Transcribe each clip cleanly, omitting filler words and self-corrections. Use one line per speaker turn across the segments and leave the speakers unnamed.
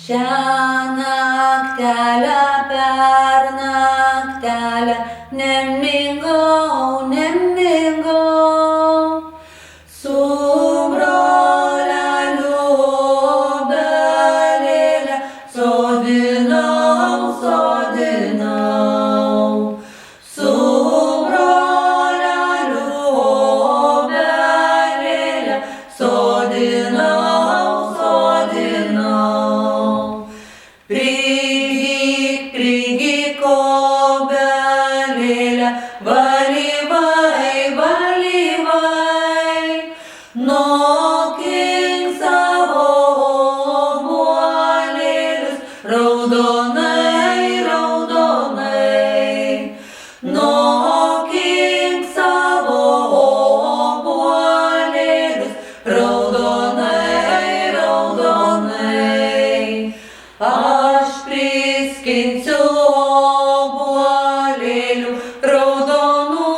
Šią naktelę per naktelę nemigau, su broleliu obelėlę sodinau, su broleliu obelėlę sodinau. Prigyk obelėlę, valyvai, nokink savo obuolėlius, raudonai, nokink savo obuolėlius, raudonai. Aš priskinsiu obuolėlių raudonų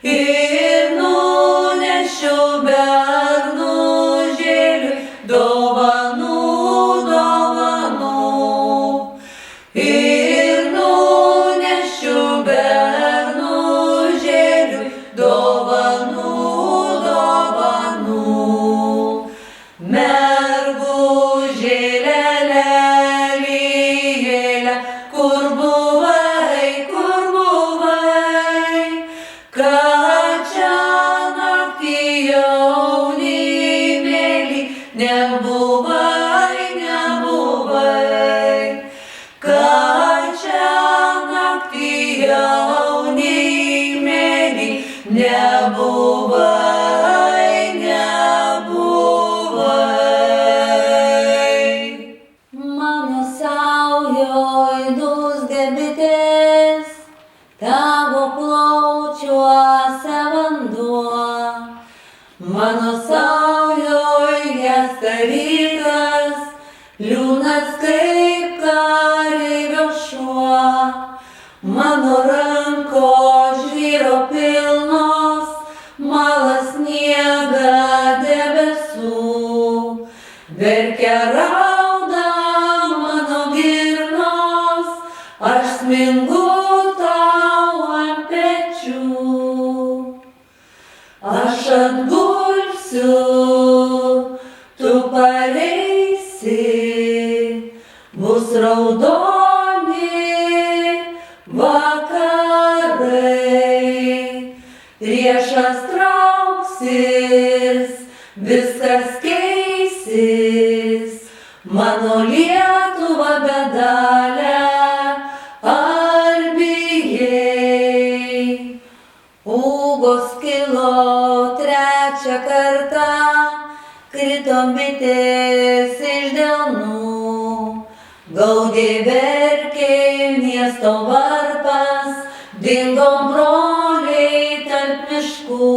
ir nunešiu bernužėliui dovanų. Ir nunešiu bernužėliui dovanų. Mergužėlė, kur buvai, kad čia naktį jaunimėlį nebuvai, kad čia naktį jaunimėlį nebuvai. Mano saujoj dūzgia bitės, tavo plaučiuose vanduo. Mano saujoj gęsta rytas, liūnas kaip kareivio šuo. Mano rankos žvyro pilnos, mala sniegą debesų. Verkia rauda mano girnos, aš smingu tau ant pečių. Aš atgulsiu, tu pareisi, bus raudoni vakarai. Riešas trauksis, viskas keisis, mano Lietuva bedalė, ar bijai? Ūgos kilo trečią kartą, krito bitės iš delnų. Gaudė verkė miesto varpas, dingo broliai tarp miškų.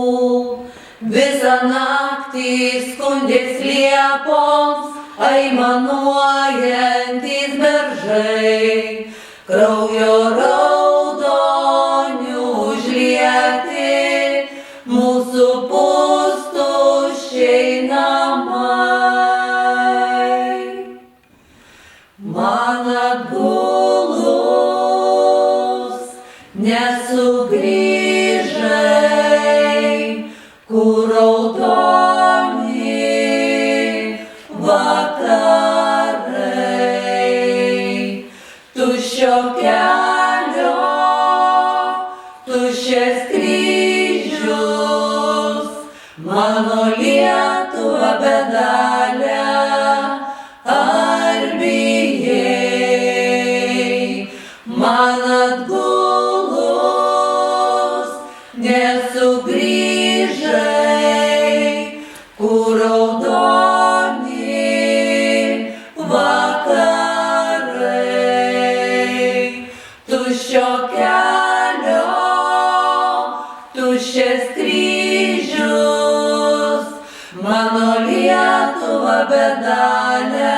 Visą naktį skundės liepoms, aimanuojantys beržai. Kraujo raudonių užlieti mūsų pustuščiai namai. Man atgulus nesugrįžai, kur raudoni vakarai. Tuščio kelio, tuščias kryžius, mano Lietuva bedalė, ar bijai? Man atgulus nesugrįžai, kur raudoni vakarai. Tuščio kelio, tuščias kryžius, mano Lietuva bedalė,